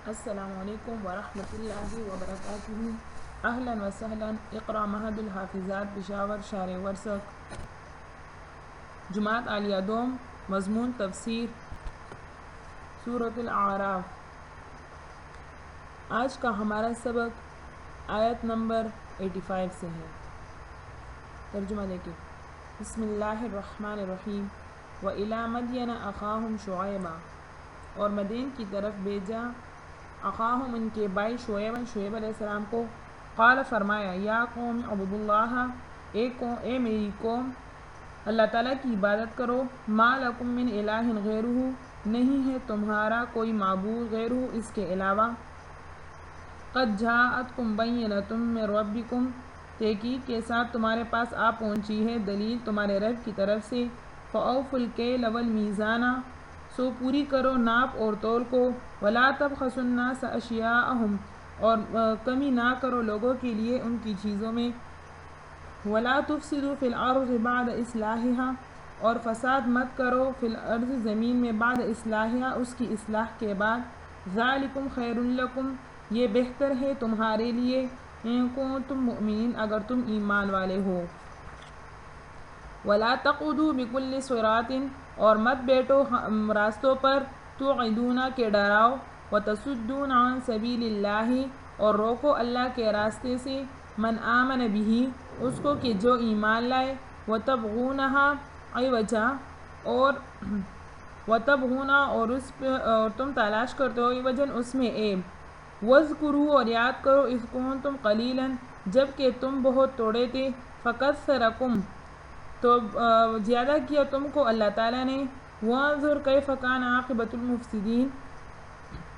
السلام علیکم ورحمۃ اللہ وبرکاتہ۔ اہلا و سہلا۔ اقرا مہد الحافظات پشاور شار ورثق جماعت عالیہ دوم۔ مضمون تفسیر سورۃ الاعراف۔ آج کا ہمارا سبق آیت نمبر 85 سے ہے۔ ترجمہ دیکھیں۔ بسم اللہ الرحمن الرحیم۔ وَإِلَىٰ مَدْيَنَ أَخَاهُمْ شُعَيْبًا، اور مدین کی طرف بھیجا اخاہم ان کے بھائی شعیب علیہ السلام کو۔ قال فرمایا، یا قوم اعبدوا اللہ، اے میری قوم اللہ تعالیٰ کی عبادت کرو۔ ما لکم من الہ غیرہ، نہیں ہے تمہارا کوئی معبود غیرہ اس کے علاوہ۔ قد جاءتکم بینۃ من ربکم، تحقیق کے ساتھ تمہارے پاس آ پہنچی ہے دلیل تمہارے رب کی طرف سے۔ فأوفوا الکیل والمیزان، سو پوری کرو ناپ اور تول کو۔ ولا تبخسوا الناس اشیاءہم، اور کمی نہ کرو لوگوں کے لیے ان کی چیزوں میں۔ ولا تفسدوا فی الارض بعد اصلاحها، اور فساد مت کرو فی الارض زمین میں بعد اصلاحها، اس کی اصلاح کے بعد۔ ذالکم خیر لکم، یہ بہتر ہے تمہارے لیے۔ ان کنتم مؤمنین، اگر تم ایمان والے ہو۔ ولا تقعدوا بکل صراط، اور مت بیٹھو راستوں پر توعدون کے ڈراؤ۔ وتصدون عن سبیل اللہ، اور روکو اللہ کے راستے سے۔ من آمن بہ، اس کو کہ جو ایمان لائے۔ وتبغونہا عوجا، اور تم تلاش کرتے ہو عوجاً اس میں عیب۔ واذکروا، اور یاد کرو اذ کنتم قلیلا، جب کہ تم بہت تھوڑے تھے۔ فکثرکم، تو زیادہ کیا تم کو اللہ تعالیٰ نے۔ وانظر کیف کان عاقبۃ المفسدین،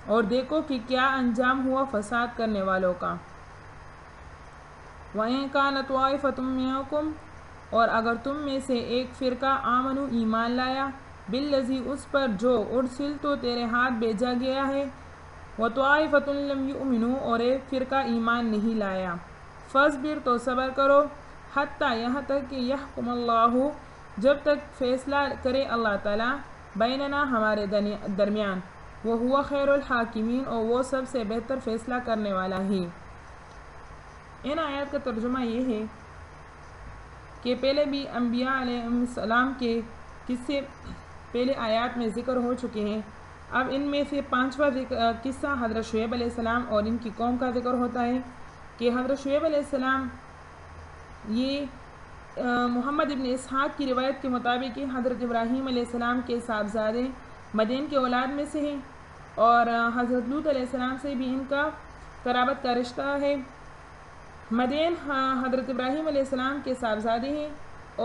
اور دیکھو کہ کیا انجام ہوا فساد کرنے والوں کا۔ وَإِن كَانَتْ طَائِفَةٌ مِّنكُمْ، اور اگر تم میں سے ایک فرقہ آمنوا ایمان لایا، بالذی، اس پر جو ارسلت تیرے ہاتھ بھیجا گیا ہے۔ وطائفة لم یؤمنوا، اور ایک فرقہ ایمان نہیں لایا۔ فاصبر، تو صبر کرو۔ حتی، یہاں تک کہ یحکم اللہ، جب تک فیصلہ کرے اللہ تعالیٰ، بیننا، ہمارے درمیان۔ وہو خیر الحاکمین، اور وہ سب سے بہتر فیصلہ کرنے والا ہے۔ ان آیات کا ترجمہ یہ ہے کہ پہلے بھی انبیاء علیہ السلام کے قصے پہلے آیات میں ذکر ہو چکے ہیں۔ اب ان میں سے پانچواں قصہ حضرت شعیب علیہ السلام اور ان کی قوم کا ذکر ہوتا ہے کہ حضرت شعیب علیہ السلام، یہ محمد ابن اسحاق کی روایت کے مطابق حضرت ابراہیم علیہ السلام کے صاحبزادے مدین کے اولاد میں سے ہیں، اور حضرت لوط علیہ السلام سے بھی ان کا قرابت کا رشتہ ہے۔ مدین حضرت ابراہیم علیہ السلام کے صاحبزادے ہیں،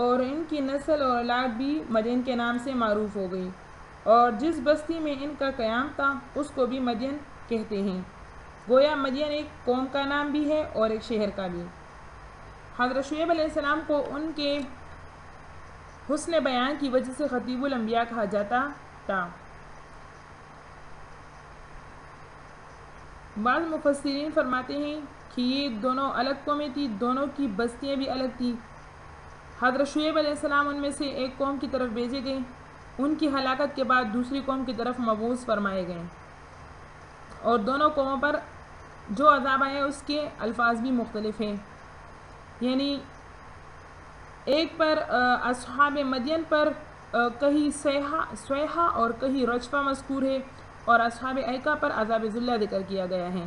اور ان کی نسل اور اولاد بھی مدین کے نام سے معروف ہو گئی، اور جس بستی میں ان کا قیام تھا اس کو بھی مدین کہتے ہیں۔ گویا مدین ایک قوم کا نام بھی ہے اور ایک شہر کا بھی۔ حضرت شعیب علیہ السلام کو ان کے حسن بیان کی وجہ سے خطیب الانبیاء کہا جاتا تھا۔ بعض مفسرین فرماتے ہیں کہ یہ دونوں الگ قومیں تھیں، دونوں کی بستیاں بھی الگ تھیں۔ حضرت شعیب علیہ السلام ان میں سے ایک قوم کی طرف بھیجے گئے، ان کی ہلاکت کے بعد دوسری قوم کی طرف مبعوث فرمائے گئے، اور دونوں قوموں پر جو عذاب آیا اس کے الفاظ بھی مختلف ہیں۔ یعنی ایک پر اصحاب مدین پر کہیں صیحہ اور کہیں رجفہ مذکور ہے، اور اصحاب ایکا پر عذاب ذلہ ذکر کیا گیا ہے۔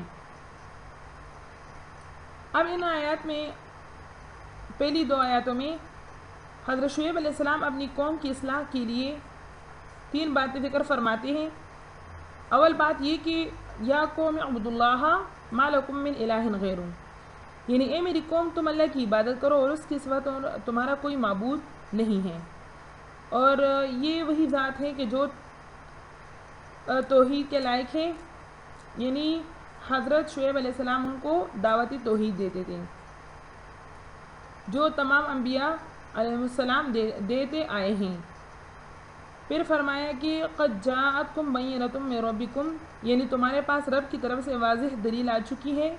اب ان آیات میں، پہلی دو آیاتوں میں حضرت شعیب علیہ السلام اپنی قوم کی اصلاح کے لیے تین باتیں ذکر فرماتے ہیں۔ اول بات یہ کہ یا قوم اعبدوا اللہ ما لکم من الہ غیرہ، یعنی اے میری قوم تم اللہ کی عبادت کرو اور اس کے سوا تمہارا کوئی معبود نہیں ہے۔ اور یہ وہی ذات ہے کہ جو توحید کے لائق ہے، یعنی حضرت شعیب علیہ السلام ان کو دعوتی توحید دیتے تھے جو تمام انبیاء علیہ السلام دیتے آئے ہیں۔ پھر فرمایا کہ قد جاءتکم بینۃ من ربکم، یعنی تمہارے پاس رب کی طرف سے واضح دلیل آ چکی ہے۔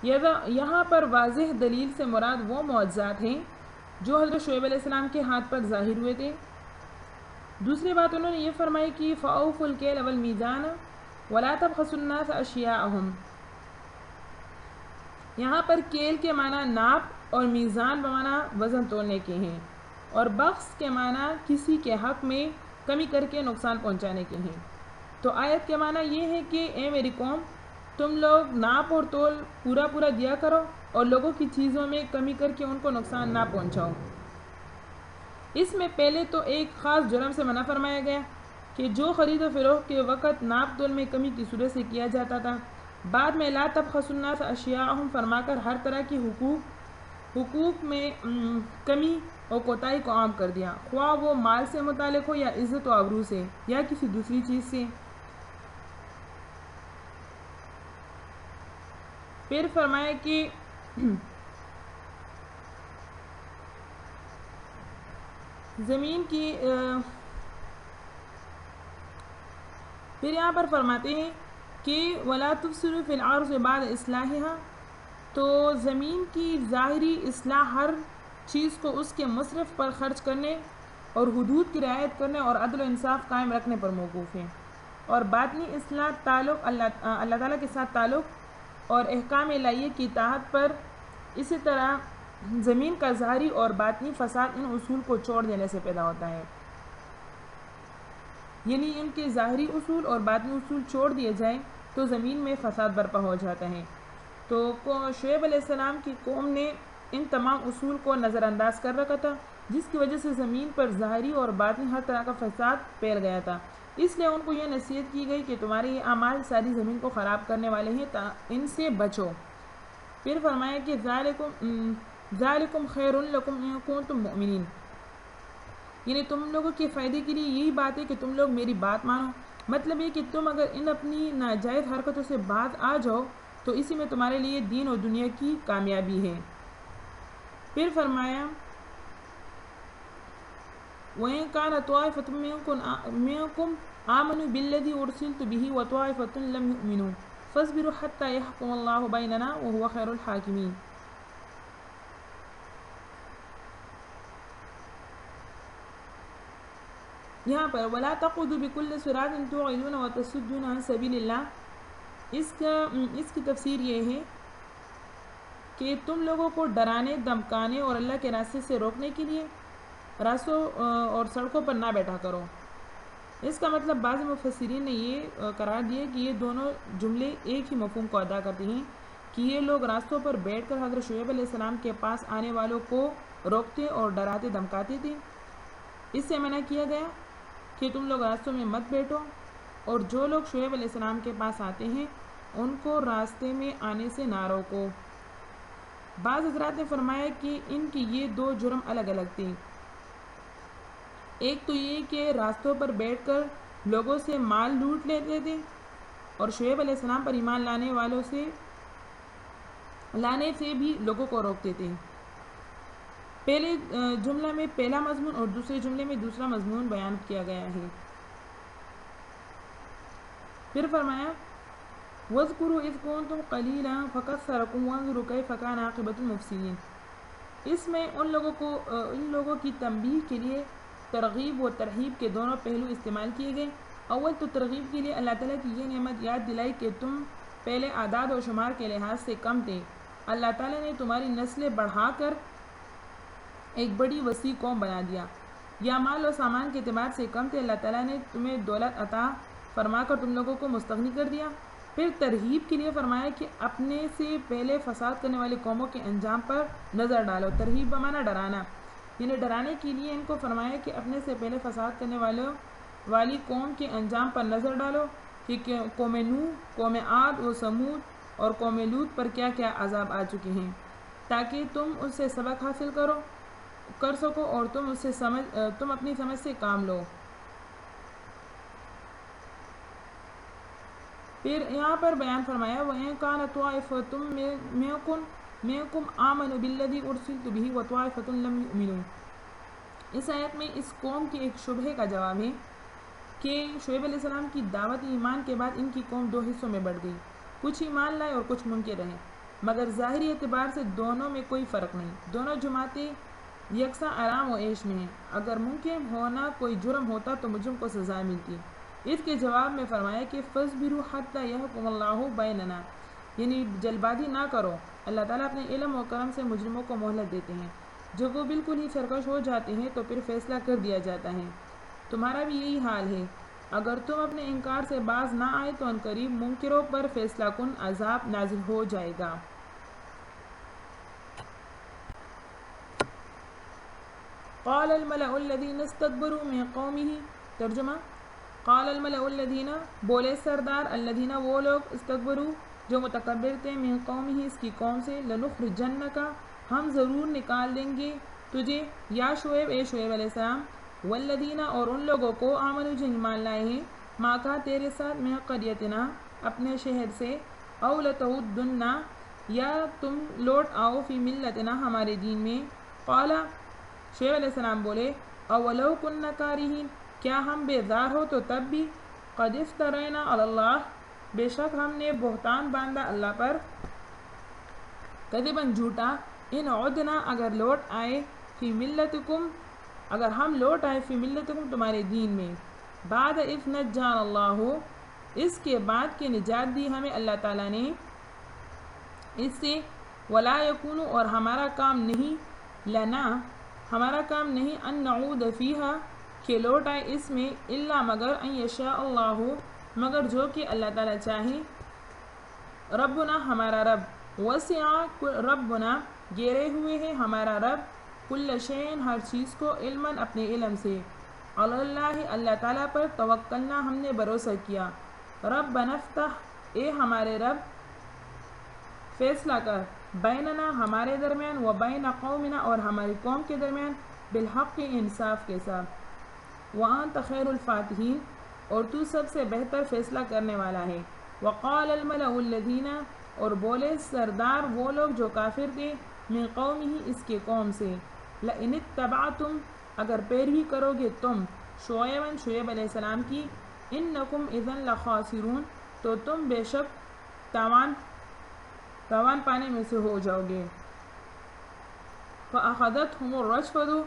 یہاں پر واضح دلیل سے مراد وہ معجزات ہیں جو حضرت شعیب علیہ السلام کے ہاتھ پر ظاہر ہوئے تھے۔ دوسری بات انہوں نے یہ فرمائی کہ فأوفوا الکیل والمیزان، ولا تبخسوا الناس اشیاءهم، یہاں پر کیل کے معنی ناپ اور میزان بمعنی وزن تولنے کے ہیں، اور بخس کے معنی کسی کے حق میں کمی کر کے نقصان پہنچانے کے ہیں۔ تو آیت کے معنی یہ ہے کہ اے میری قوم، تم لوگ ناپ اور تول پورا پورا دیا کرو اور لوگوں کی چیزوں میں کمی کر کے ان کو نقصان نہ پہنچاؤ۔ اس میں پہلے تو ایک خاص جرم سے منع فرمایا گیا کہ جو خرید و فروخت کے وقت ناپ تول میں کمی کی صورت سے کیا جاتا تھا، بعد میں لا تبخسوا الناس اشیاءهم فرما کر ہر طرح کی حقوق میں کمی اور کوتاہی کو عام کر دیا، خواہ وہ مال سے متعلق ہو یا عزت و آبرو سے یا کسی دوسری چیز سے۔ پھر فرمایا کہ زمین کی پھر یہاں پر فرماتے ہیں کہ وَلَا تُفْسِدُوا فِي الْأَرْضِ بَعْدَ إِصْلَاحِهَا، تو زمین کی ظاہری اصلاح ہر چیز کو اس کے مصرف پر خرچ کرنے اور حدود کی رعایت کرنے اور عدل و انصاف قائم رکھنے پر موقوف ہے، اور باطنی اصلاح تعلق اللہ تعالیٰ کے ساتھ تعلق اور احکام الہیہ کی اطاعت پر۔ اسی طرح زمین کا ظاہری اور باطنی فساد ان اصول کو چھوڑ دینے سے پیدا ہوتا ہے، یعنی ان کے ظاہری اصول اور باطنی اصول چھوڑ دیے جائیں تو زمین میں فساد برپا ہو جاتا ہے۔ تو شعیب علیہ السلام کی قوم نے ان تمام اصول کو نظر انداز کر رکھا تھا، جس کی وجہ سے زمین پر ظاہری اور باطنی ہر طرح کا فساد پھیل گیا تھا۔ اس لیے ان کو یہ نصیحت کی گئی کہ تمہارے یہ اعمال ساری زمین کو خراب کرنے والے ہیں، ان سے بچو۔ پھر فرمایا کہ ذالکم خیر لکم ان کنتم مؤمنین، یعنی تم لوگوں کے فائدے کے لیے یہی بات ہے کہ تم لوگ میری بات مانو۔ مطلب یہ کہ تم اگر ان اپنی ناجائز حرکتوں سے باز آ جاؤ تو اسی میں تمہارے لیے دین اور دنیا کی کامیابی ہے۔ پھر فرمایا وَإِن كَانَ طَائِفَةٌ مِّنكُمْ آمَنُوا بِالَّذِي أُرْسِلْتُ بِهِ وَطَائِفَةٌ لَّمْ يُؤْمِنُوا فَاصْبِرُوا حَتَّى يَحْكُمَ اللَّهُ بَيْنَنَا وَهُوَ خَيْرُ الْحَاكِمِينَ۔ یہاں پر وَلَا تَقْعُدُوا بِكُلِّ صِرَاطٍ تُوعِدُونَ وَتَصُدُّونَ عَن سَبِيلِ اللَّهِ، اس کی تفسیر یہ ہے کہ تم لوگوں کو ڈرانے، دھمکانے اور اللہ کے راستے سے روکنے کے لیے راستوں اور سڑکوں پر نہ بیٹھا کرو۔ اس کا مطلب بعض مفسرین نے یہ قرار دیا کہ یہ دونوں جملے ایک ہی مفہوم کو ادا کرتے ہیں، کہ یہ لوگ راستوں پر بیٹھ کر حضرت شعیب علیہ السلام کے پاس آنے والوں کو روکتے اور ڈراتے دھمکاتے تھے۔ اس سے منع کیا گیا کہ تم لوگ راستوں میں مت بیٹھو، اور جو لوگ شعیب علیہ السلام کے پاس آتے ہیں ان کو راستے میں آنے سے نہ روکو۔ بعض حضرات نے فرمایا کہ ان کی یہ دو جرم الگ الگ تھے، ایک تو یہ کہ راستوں پر بیٹھ کر لوگوں سے مال لوٹ لیتے تھے اور شعیب علیہ السلام پر ایمان لانے سے بھی لوگوں کو روکتے تھے۔ پہلے جملہ میں پہلا مضمون اور دوسرے جملے میں دوسرا مضمون بیان کیا گیا ہے۔ پھر فرمایا وَاذْكُرُوا إِذْ كُنْتُمْ قَلِيلًا فَكَثَّرَكُمْ وَانظُرُوا كَيْفَ كَانَ عَاقِبَةُ الْمُفْسِدِينَ۔ اس میں ان لوگوں کی تنبیہ کے لیے ترغیب و ترہیب کے دونوں پہلو استعمال کیے گئے۔ اول تو ترغیب کے لیے اللہ تعالیٰ کی یہ نعمت یاد دلائی کہ تم پہلے اعداد و شمار کے لحاظ سے کم تھے، اللہ تعالیٰ نے تمہاری نسلیں بڑھا کر ایک بڑی وسیع قوم بنا دیا، یا مال و سامان کے اعتبار سے کم تھے، اللہ تعالیٰ نے تمہیں دولت عطا فرما کر تم لوگوں کو مستغنی کر دیا۔ پھر ترہیب کے لیے فرمایا کہ اپنے سے پہلے فساد کرنے والی قوموں کے انجام پر نظر ڈالو۔ ترہیب بمعنی ڈرانا، یعنی ڈرانے کے لیے ان کو فرمایا کہ اپنے سے پہلے فساد کرنے والی قوم کے انجام پر نظر ڈالو کہ قوم نوح، قوم عاد و سمود اور قوم لوط پر کیا کیا عذاب آ چکے ہیں، تاکہ تم اس سے سبق حاصل کر سکو اور تم اپنی سمجھ سے کام لو۔ پھر یہاں پر بیان فرمایا وَإِن كَانَ طَائِفَةٌ مِّنكُمْ آمَنُوا بِالَّذِي أُرْسِلْتُ بِهِ وَطَائِفَةٌ لَّمْ يُؤْمِنُوا۔ اس آیت میں اس قوم کے ایک شبہے کا جواب ہے کہ شعیب علیہ السلام کی دعوت ایمان کے بعد ان کی قوم دو حصوں میں بڑھ گئی، کچھ ایمان لائے اور کچھ منکر رہے، مگر ظاہری اعتبار سے دونوں میں کوئی فرق نہیں، دونوں جماعتیں یکساں آرام و عیش میں ہیں۔ اگر ممکن ہونا کوئی جرم ہوتا تو مجرم کو سزا ملتی، اس کے جواب میں فرمایا کہ فَاصْبِرُوا حَتَّى يَحْكُمَ اللَّهُ بَيْنَنَا، یعنی جلد بازی نہ کرو، اللہ تعالیٰ اپنے علم و کرم سے مجرموں کو مہلت دیتے ہیں، جب وہ بالکل ہی سرکش ہو جاتے ہیں تو پھر فیصلہ کر دیا جاتا ہے، تمہارا بھی یہی حال ہے، اگر تم اپنے انکار سے باز نہ آئے تو عنقریب منکروں پر فیصلہ کن عذاب نازل ہو جائے گا۔ قال الملأ الذين استكبروا من قومه، ترجمہ، قال الملأ الذين، بولے سردار، الذين وہ لوگ، استکبروا جو متکبر تھے، من قومه اس کی قوم سے، لنخرجنک ہم ضرور نکال دیں گے تجھے، یا شعیب، اے شعیب علیہ السلام، والذین اور ان لوگوں کو، آمنوا جو ایمان لائے ہیں، ماکا تیرے ساتھ، من قریتنا اپنے شہر سے، او لتعودن یا تم لوٹ آؤ، فی ملتنا ہمارے دین میں، قال شعیب علیہ السلام بولے، اولو کننا کارہین کیا ہم بیزار ہو تو تب بھی، قد افترینا علی اللہ بے شک ہم نے بہتان باندھا اللہ پر، کذباً جھوٹا، ان عدنا اگر لوٹ آئے، فی ملتکم اگر ہم لوٹ آئے، فی ملتکم تمہارے دین میں، بعد اذ نجانا اللہ اس کے بعد کہ نجات دی ہمیں اللہ تعالیٰ نے اس سے، ولا یکون اور ہمارا کام نہیں، لنا ہمارا کام نہیں، ان نعود فیہا کہ لوٹ آئے اس میں، الا مگر ان یشاء اللہ مگر جو کہ اللہ تعالیٰ چاہے، ربنا ہمارا رب، وسع ربنا گھیرے ہوئے ہے ہمارا رب، کل شیء ہر چیز کو، علماً اپنے علم سے، علی اللہ اللہ تعالیٰ پر، توکلنا ہم نے بھروسہ کیا، ربنا افتح اے ہمارے رب فیصلہ کر، بیننا ہمارے درمیان، و بین قومنا اور ہماری قوم کے درمیان، بالحق انصاف کے ساتھ، وانت خیر الفاتحین اور تو سب سے بہتر فیصلہ کرنے والا ہے، وقال الملأ الذین اور بولے سردار وہ لوگ جو کافر تھے، من قومہ اس کے قوم سے، لئن اتبعتم اگر پیروی کرو گے تم، شعیباً شعیب علیہ السلام کی، انکم اذا لخاسرون تو تم بے شک تاوان پانے میں سے ہو جاؤ گے، فأخذتهم الرجفة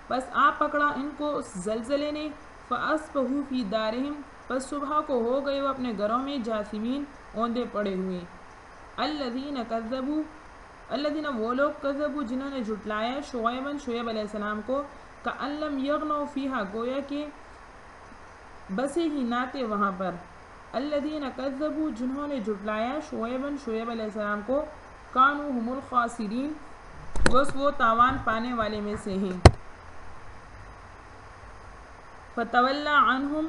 بس آ پکڑا ان کو اس زلزلے نے، فأصبحوا فی دارہم بس صبح کو ہو گئے وہ اپنے گھروں میں، جاثمین اوندے پڑے ہوئے، الذین وہ لوگ، کذبوا جنہوں نے جھٹلایا، شعیباً شعیب علیہ السلام کو، کأن لم یغنوا فیہا گویا کہ بسے ہی نہ تھے وہاں پر، الذین کذبوا جنہوں نے جھٹلایا، شعیباً شعیب علیہ السلام کو، کانوا هم الخاسرین بس وہ تاوان پانے والے میں سے ہیں، فتولی عنہم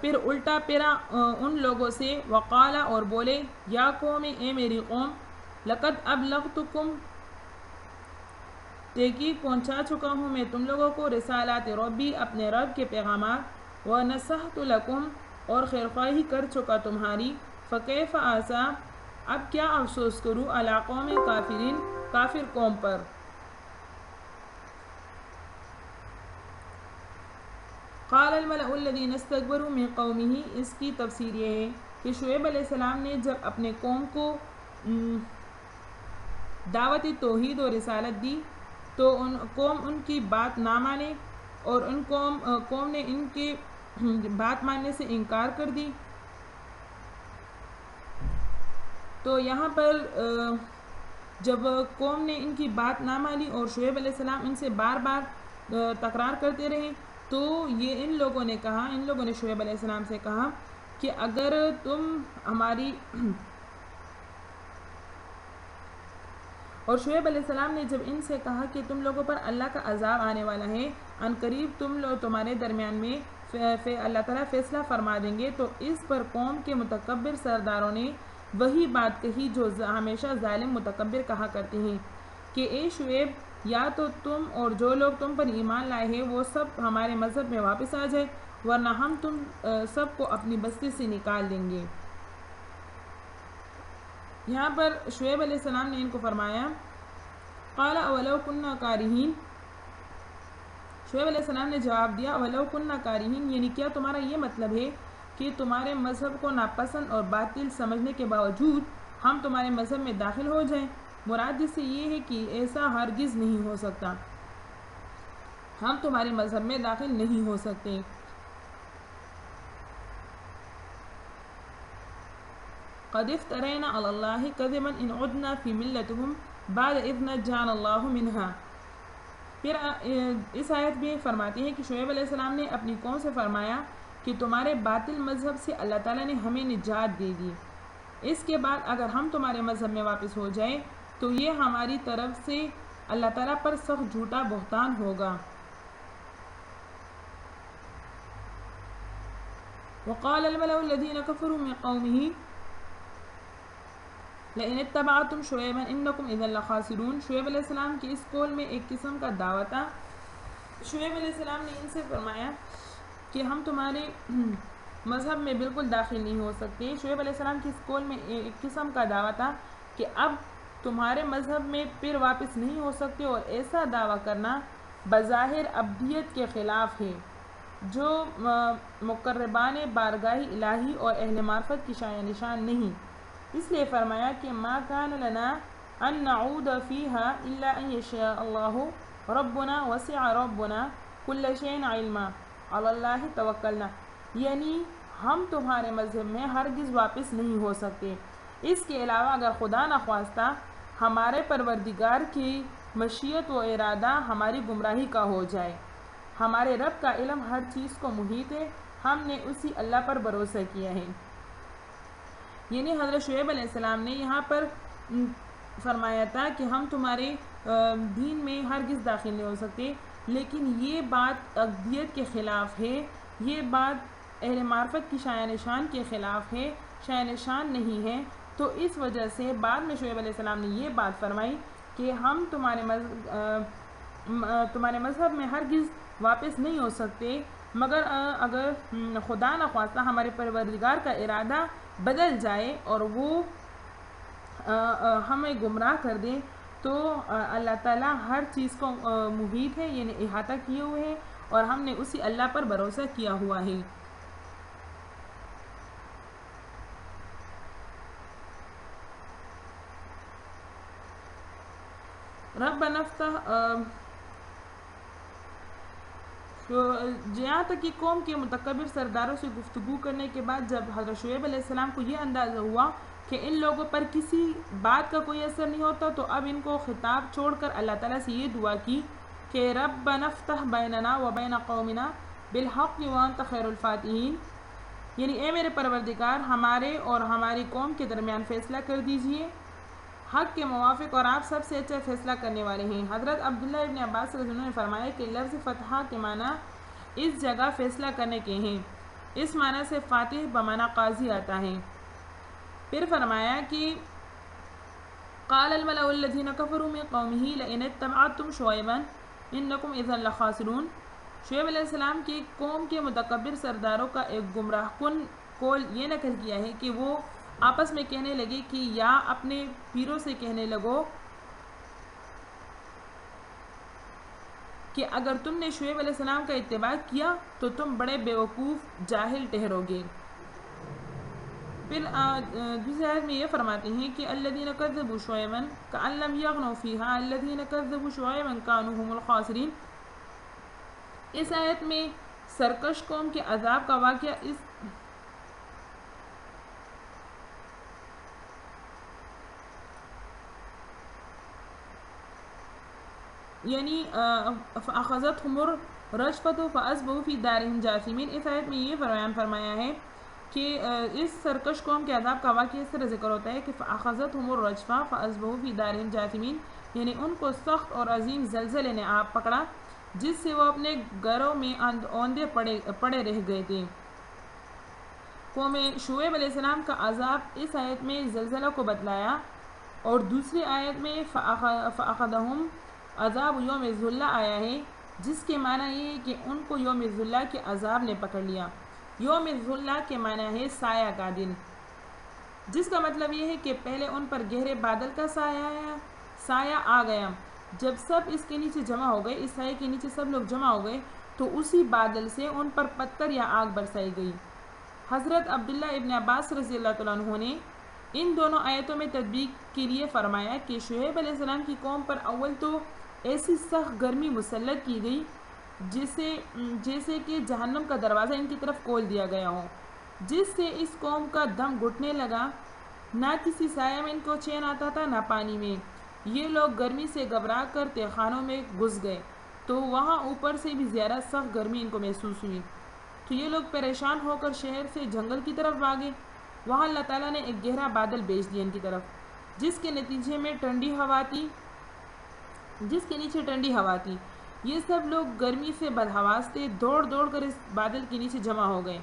پھر الٹا پھرا ان لوگوں سے، وقال اور بولے، یا قوم اے میری قوم، لقد ابلغتکم تحقیق پہنچا چکا ہوں میں تم لوگوں کو، رسالات ربی اپنے رب کے پیغامات، ونصحت لکم اور خیرخواہی کر چکا تمہاری، فکیف آسا اب کیا افسوس کروں، علی قوم کافرین کافر قوم پر۔ قال الملأ الذین استکبروا من قومہ اس کی تفسیر یہ ہے کہ شعیب علیہ السلام نے جب اپنے قوم کو دعوت توحید و رسالت دی تو قوم ان کی بات نہ مانے، اور قوم نے ان کے بات ماننے سے انکار کر دی، تو یہاں پر جب قوم نے ان کی بات نہ مانی اور شعیب علیہ السلام ان سے بار بار تکرار کرتے رہے، تو یہ ان لوگوں نے شعیب علیہ السلام سے کہا کہ اگر تم ہماری اور شعیب علیہ السلام نے جب ان سے کہا کہ تم لوگوں پر اللہ کا عذاب آنے والا ہے، عنقریب تمہارے درمیان میں اللہ تعالیٰ فیصلہ فرما دیں گے، تو اس پر قوم کے متکبر سرداروں نے وہی بات کہی جو ہمیشہ ظالم متکبر کہا کرتے ہیں کہ اے شعیب یا تو تم اور جو لوگ تم پر ایمان لائے ہیں وہ سب ہمارے مذہب میں واپس آ جائے، ورنہ ہم تم سب کو اپنی بستی سے نکال دیں گے۔ یہاں پر شعیب علیہ السلام نے ان کو فرمایا، قال اولو کننا کارہین، شعیب علیہ السلام نے جواب دیا، اولو کننا کارہین یعنی کیا تمہارا یہ مطلب ہے کہ تمہارے مذہب کو ناپسند اور باطل سمجھنے کے باوجود ہم تمہارے مذہب میں داخل ہو جائیں؟ مراد اس سے یہ ہے کہ ایسا ہرگز نہیں ہو سکتا، ہم تمہارے مذہب میں داخل نہیں ہو سکتے، قد افترینا علی اللہ کذبا ان عدنا فی ملتہم بعد اذ نجانا اللہ منہا۔ پھر اس آیت میں فرماتے ہیں کہ شعیب علیہ السلام نے اپنی قوم سے فرمایا کہ تمہارے باطل مذہب سے اللہ تعالیٰ نے ہمیں نجات دے دی، اس کے بعد اگر ہم تمہارے مذہب میں واپس ہو جائیں تو یہ ہماری طرف سے اللہ تعالیٰ پر سخت جھوٹا بہتان ہوگا۔ وقال الملأ الذين كفروا من قومه لئن اتبعتم شعيبا انكم اذا لخاسرون۔ شعیب علیہ السلام کی اس قول میں ایک قسم کا دعویٰ تھا۔ شعیب علیہ السلام نے ان سے فرمایا کہ ہم تمہارے مذہب میں بالکل داخل نہیں ہو سکتے۔ شعیب علیہ السلام کی اس قول میں ایک قسم کا دعویٰ تھا کہ اب تمہارے مذہب میں پھر واپس نہیں ہو سکتے، اور ایسا دعویٰ کرنا بظاہر ابدیت کے خلاف ہے جو مقربان بارگاہ الہی اور اہل معرفت کی شایع نشان نہیں۔ اس لیے فرمایا کہ ما کان لنا ان نعود فیہا الا ان یشاء اللہ ربنا وسع ربنا کل شیء علما علی اللہ توکلنا، یعنی ہم تمہارے مذہب میں ہرگز واپس نہیں ہو سکتے، اس کے علاوہ اگر خدا نخواستہ ہمارے پروردگار کی مشیت و ارادہ ہماری گمراہی کا ہو جائے۔ ہمارے رب کا علم ہر چیز کو محیط ہے، ہم نے اسی اللہ پر بھروسہ کیا ہے۔ یعنی حضرت شعیب علیہ السلام نے یہاں پر فرمایا تھا کہ ہم تمہارے دین میں ہرگز داخل نہیں ہو سکتے، لیکن یہ بات ابدیت کے خلاف ہے، یہ بات اہل معرفت کی شایع نشان کے خلاف ہے، شایع نشان نہیں ہے۔ تو اس وجہ سے بعد میں شعیب علیہ السلام نے یہ بات فرمائی کہ ہم تمہارے مذہب میں ہرگز واپس نہیں ہو سکتے، مگر اگر خدا نخواستہ ہمارے پروردگار کا ارادہ بدل جائے اور وہ ہمیں گمراہ کر دے تو اللہ تعالیٰ ہر چیز کو محیط ہے، یعنی احاطہ کیے ہوئے ہے، اور ہم نے اسی اللہ پر بھروسہ کیا ہوا ہے۔ ربنا افتح جہاں تک کہ قوم کے متکبر سرداروں سے گفتگو کرنے کے بعد جب حضرت شعیب علیہ السلام کو یہ اندازہ ہوا کہ ان لوگوں پر کسی بات کا کوئی اثر نہیں ہوتا، تو اب ان کو خطاب چھوڑ کر اللہ تعالیٰ سے یہ دعا کی کہ ربنا افتح بیننا و بین قومنا بالحق وانت خیر الفاتحین، یعنی اے میرے پروردگار ہمارے اور ہماری قوم کے درمیان فیصلہ کر دیجئے حق کے موافق، اور آپ سب سے اچھا فیصلہ کرنے والے ہیں۔ حضرت عبداللہ ابن عباس رضی اللہ عنہ نے فرمایا کہ لفظ فتحہ کے معنی اس جگہ فیصلہ کرنے کے ہیں، اس معنی سے فاتح بمعنی قاضی آتا ہے۔ پھر فرمایا کہ قال الملأ الذين كفروا من قومه لئن اتبعتم شعيبا انكم اذا لخاسرون۔ شعیب علیہ السلام کی قوم کے متکبر سرداروں کا ایک گمراہ کن قول یہ نقل کیا ہے کہ وہ آپس میں کہنے لگے کہ یا اپنے پیروں سے کہنے لگو کہ اگر تم نے شعیب علیہ السلام کا اتباع کیا تو تم بڑے بیوقوف جاہل ٹھہرو گے۔ پھر دوسری آیت میں یہ فرماتے ہیں کہ الذین کذبوا شعیبا کأن لم یغنوا فیہا الذین کذبوا شعیبا کانوا هم الخاسرین۔ اس آیت میں سرکش قوم کے عذاب کا واقعہ یعنی فأخذتهم الرجفة فأصبحوا في دارهم جاثمین۔ اس آیت میں یہ بیان فرمایا ہے کہ اس سرکش قوم کے عذاب کا واقعہ اس طرح ذکر ہوتا ہے کہ فأخذتهم الرجفة فأصبحوا في دارهم جاثمین، یعنی ان کو سخت اور عظیم زلزلے نے آپ پکڑا جس سے وہ اپنے گھروں میں اوندے پڑے رہ گئے تھے۔ قوم شعیب علیہ السلام کا عذاب اس آیت میں زلزلہ کو بتلایا، اور دوسری آیت میں فأخذهم عذاب یوم الذلہ آیا ہے، جس کے معنی یہ ہے کہ ان کو یوم الذلہ کے عذاب نے پکڑ لیا۔ یوم الذلہ کے معنی ہے سایہ کا دن، جس کا مطلب یہ ہے کہ پہلے ان پر گہرے بادل کا سایہ آ گیا، جب سب اس کے نیچے جمع ہو گئے، اس سائے کے نیچے سب لوگ جمع ہو گئے تو اسی بادل سے ان پر پتھر یا آگ برسائی گئی۔ حضرت عبداللہ ابن عباس رضی اللہ عنہ نے ان دونوں آیتوں میں تطبیق کے لیے فرمایا کہ شعیب علیہ السلام کی قوم پر اول تو ایسی سخت گرمی مسلط کی گئی جیسے کہ جہنم کا دروازہ ان کی طرف کھول دیا گیا ہو، جس سے اس قوم کا دم گھٹنے لگا، نہ کسی سایہ میں ان کو چین آتا تھا نہ پانی میں۔ یہ لوگ گرمی سے گھبرا کر تہخانوں میں گھس گئے تو وہاں اوپر سے بھی زیادہ سخت گرمی ان کو محسوس ہوئی، تو یہ لوگ پریشان ہو کر شہر سے جنگل کی طرف بھاگے۔ وہاں اللہ تعالیٰ نے ایک گہرا بادل بھیج دیا ان کی طرف، جس کے نتیجے میں ٹھنڈی ہوا تھی، جس کے نیچے ٹھنڈی ہوا تھی۔ یہ سب لوگ گرمی سے بدحواس تھے، دوڑ دوڑ کر اس بادل کے نیچے جمع ہو گئے۔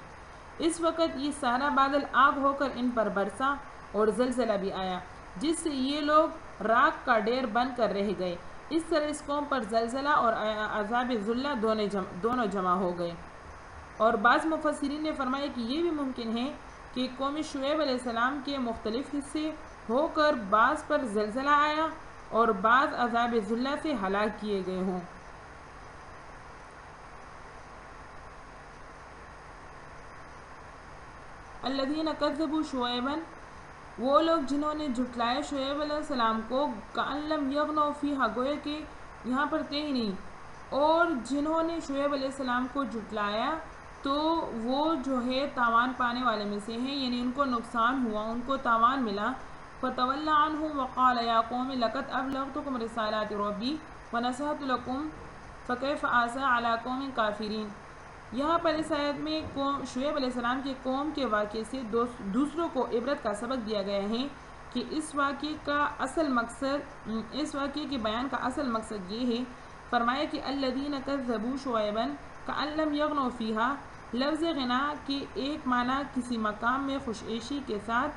اس وقت یہ سارا بادل آگ ہو کر ان پر برسا اور زلزلہ بھی آیا، جس سے یہ لوگ راکھ کا ڈھیر بن کر رہ گئے۔ اس طرح اس قوم پر زلزلہ اور عذاب ذلہ دونوں جمع ہو گئے۔ اور بعض مفسرین نے فرمایا کہ یہ بھی ممکن ہے کہ قوم شعیب علیہ السلام کے مختلف حصے ہو کر بعض پر زلزلہ آیا اور بعض عذاب ذلہ سے ہلاک کیے گئے ہوں۔ الذین کذبوا شعیبا، وہ لوگ جنہوں نے جھٹلایا شعیب علیہ السلام کو، کأن لم یغنوا فیہا، گویا کہ یہاں پر تھے ہی نہیں، اور جنہوں نے شعیب علیہ السلام کو جھٹلایا تو وہ جو ہے تاوان پانے والے میں سے ہیں، یعنی ان کو نقصان ہوا، ان کو تاوان ملا۔ فَتَوَلَّ عَنْهُمْ وَقَالَ يَا قَوْمِ لَقَدْ أَبْلَغْتُكُمْ رِسَالَاتِ رَبِّي وَنَصَحْتُ لَكُمْ فَكَيْفَ آسَىٰ عَلَىٰ قَوْمٍ كَافِرِينَ۔ یہاں پر اس آیت میں شعیب علیہ السلام کے قوم کے واقعے سے دوسروں کو عبرت کا سبق دیا گیا ہے کہ اس واقعے کے بیان کا اصل مقصد یہ ہے۔ فرمایا کہ الذین کذبوا شعیبا کأن لم یغنوا فیہا، لفظ غنا کے ایک معنی کسی مقام میں خوش عیشی کے ساتھ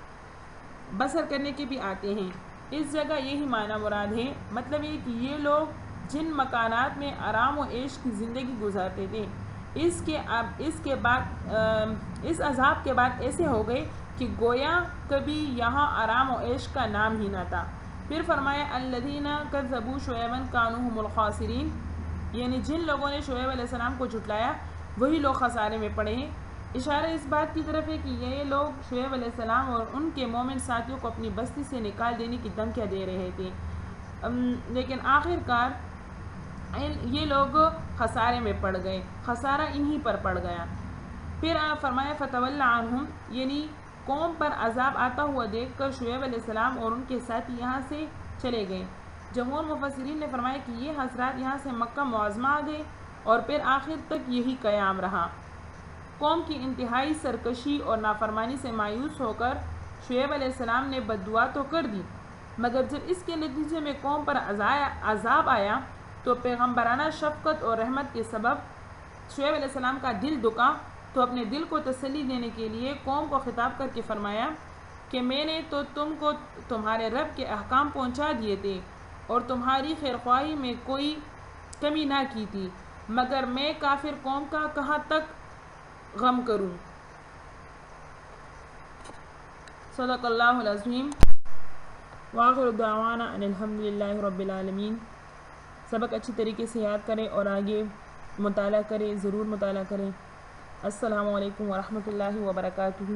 بسر کرنے کے بھی آتے ہیں، اس جگہ یہی معنی مراد ہے۔ مطلب یہ کہ یہ لوگ جن مکانات میں آرام و عیش کی زندگی گزارتے تھے، اس عذاب کے بعد ایسے ہو گئے کہ گویا کبھی یہاں آرام و عیش کا نام ہی نہ تھا۔ پھر فرمایا الذین کذبوا شعیبا کانوا هم الخاسرین، یعنی جن لوگوں نے شعیب علیہ السلام کو جھٹلایا وہی لوگ خسارے میں پڑے ہیں۔ اشارہ اس بات کی طرف ہے کہ یہ لوگ شعیب علیہ السلام اور ان کے مومن ساتھیوں کو اپنی بستی سے نکال دینے کی دھمکیاں دے رہے تھے، لیکن آخر کار یہ لوگ خسارے میں پڑ گئے، خسارہ انہی پر پڑ گیا۔ پھر فرمایا فتول عنہم، یعنی قوم پر عذاب آتا ہوا دیکھ کر شعیب علیہ السلام اور ان کے ساتھی یہاں سے چلے گئے۔ جمہور مفسرین نے فرمایا کہ یہ حضرات یہاں سے مکہ معظمہ آ گئے اور پھر آخر تک یہی قیام رہا۔ قوم کی انتہائی سرکشی اور نافرمانی سے مایوس ہو کر شعیب علیہ السلام نے بددعا تو کر دی، مگر جب اس کے نتیجے میں قوم پر عذاب آیا تو پیغمبرانہ شفقت اور رحمت کے سبب شعیب علیہ السلام کا دل دکا، تو اپنے دل کو تسلی دینے کے لیے قوم کو خطاب کر کے فرمایا کہ میں نے تو تم کو تمہارے رب کے احکام پہنچا دیے تھے اور تمہاری خیرخواہی میں کوئی کمی نہ کی تھی، مگر میں کافر قوم کا کہاں تک غم کروں۔ صدق اللہ العظیم۔ وآخر دعوانا ان الحمدللہ رب العالمین۔ سبق اچھی طریقے سے یاد کریں اور آگے مطالعہ کریں، ضرور مطالعہ کریں۔ السلام علیکم ورحمۃ اللہ وبرکاتہ۔